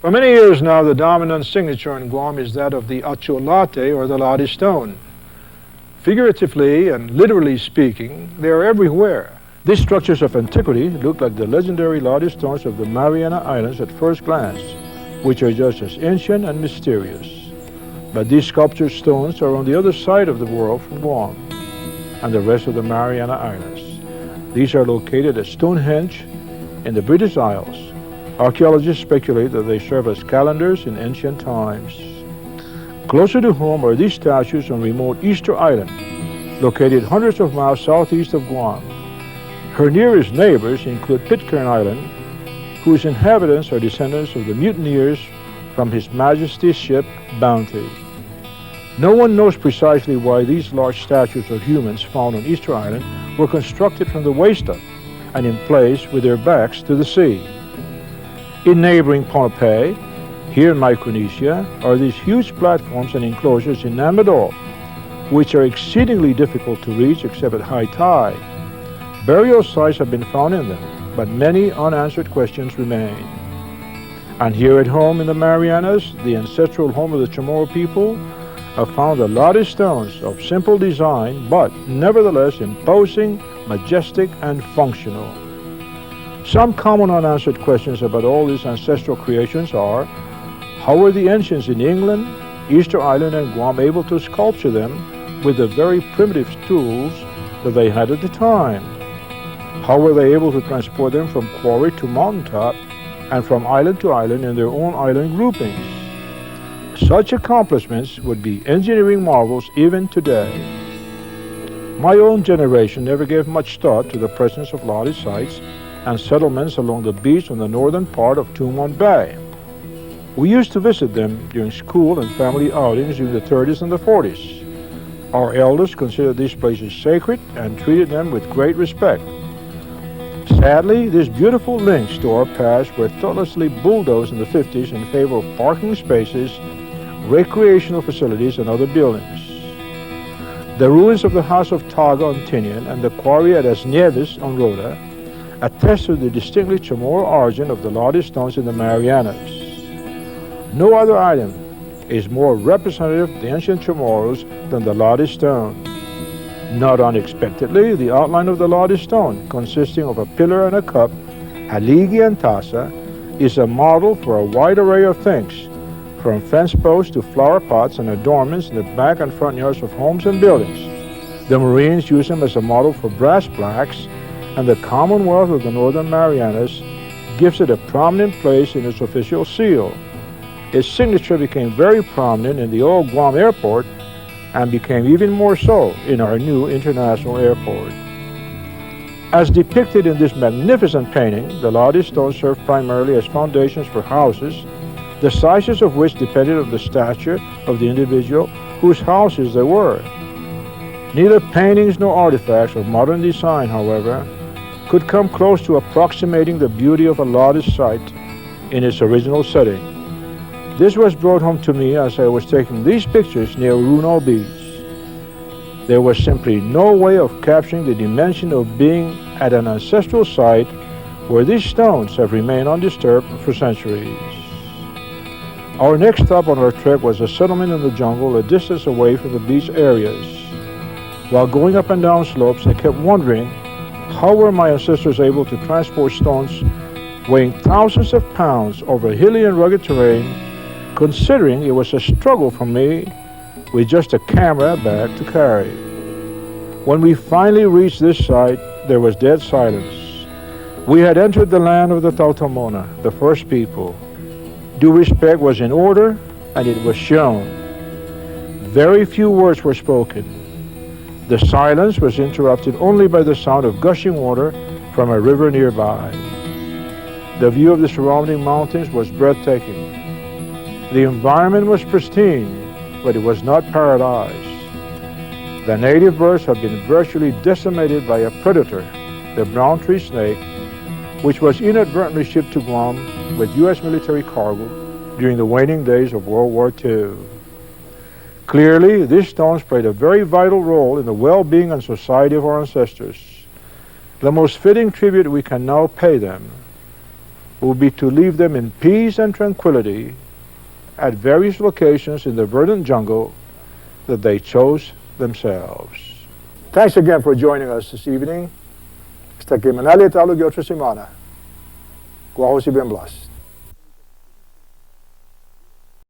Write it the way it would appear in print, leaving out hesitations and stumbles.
For many years now, the dominant signature in Guam is that of the Latte, or the Latte stone. Figuratively and literally speaking, they are everywhere. These structures of antiquity look like the legendary Latte stones of the Mariana Islands at first glance, which are just as ancient and mysterious. But these sculptured stones are on the other side of the world from Guam and the rest of the Mariana Islands. These are located at Stonehenge in the British Isles. Archaeologists speculate that they serve as calendars in ancient times. Closer to home are these statues on remote Easter Island, located hundreds of miles southeast of Guam. Her nearest neighbors include Pitcairn Island, whose inhabitants are descendants of the mutineers from His Majesty's ship Bounty. No one knows precisely why these large statues of humans found on Easter Island were constructed from the waist up and in place with their backs to the sea. In neighboring Pohnpei, here in Micronesia, are these huge platforms and enclosures in Amador, which are exceedingly difficult to reach except at high tide. Burial sites have been found in them, but many unanswered questions remain. And here at home in the Marianas, the ancestral home of the Chamorro people, have found the Latte stones of simple design, but nevertheless imposing, majestic, and functional. Some common unanswered questions about all these ancestral creations are: how were the ancients in England, Easter Island, and Guam able to sculpture them with the very primitive tools that they had at the time? How were they able to transport them from quarry to mountaintop and from island to island in their own island groupings? Such accomplishments would be engineering marvels even today. My own generation never gave much thought to the presence of Latte sites and settlements along the beach on the northern part of Tumon Bay. We used to visit them during school and family outings during the 30s and the 40s. Our elders considered these places sacred and treated them with great respect. Sadly, these beautiful links to our past were thoughtlessly bulldozed in the 50s in favor of parking spaces, recreational facilities, and other buildings. The ruins of the House of Taga on Tinian and the quarry at As Nieves on Rhoda attest to the distinctly Chamorro origin of the Latte stones in the Marianas. No other item is more representative of the ancient Chamorros than the Latte stone. Not unexpectedly, the outline of the Latte stone, consisting of a pillar and a cup, haligi and tasa, is a model for a wide array of things, from fence posts to flower pots and adornments in the back and front yards of homes and buildings. The Marines use them as a model for brass plaques, and the Commonwealth of the Northern Marianas gives it a prominent place in its official seal. Its signature became very prominent in the old Guam airport and became even more so in our new international airport. As depicted in this magnificent painting, the Latte stones served primarily as foundations for houses, the sizes of which depended on the stature of the individual whose houses they were. Neither paintings nor artifacts of modern design, however, could come close to approximating the beauty of a Latte site in its original setting. This was brought home to me as I was taking these pictures near Runo Beach. There was simply no way of capturing the dimension of being at an ancestral site where these stones have remained undisturbed for centuries. Our next stop on our trek was a settlement in the jungle a distance away from the beach areas. While going up and down slopes, I kept wondering, how were my ancestors able to transport stones weighing thousands of pounds over hilly and rugged terrain, considering it was a struggle for me with just a camera bag to carry? When we finally reached this site, there was dead silence. We had entered the land of the Tautomona, the first people. Due respect was in order, and it was shown. Very few words were spoken. The silence was interrupted only by the sound of gushing water from a river nearby. The view of the surrounding mountains was breathtaking. The environment was pristine, but it was not paradise. The native birds have been virtually decimated by a predator, the brown tree snake, which was inadvertently shipped to Guam with U.S. military cargo during the waning days of World War II. Clearly, these stones played a very vital role in the well-being and society of our ancestors. The most fitting tribute we can now pay them will be to leave them in peace and tranquility at various locations in the verdant jungle that they chose themselves. Thanks again for joining us this evening. Hasta que manali talo y otra semana. Guajo si bien blessed.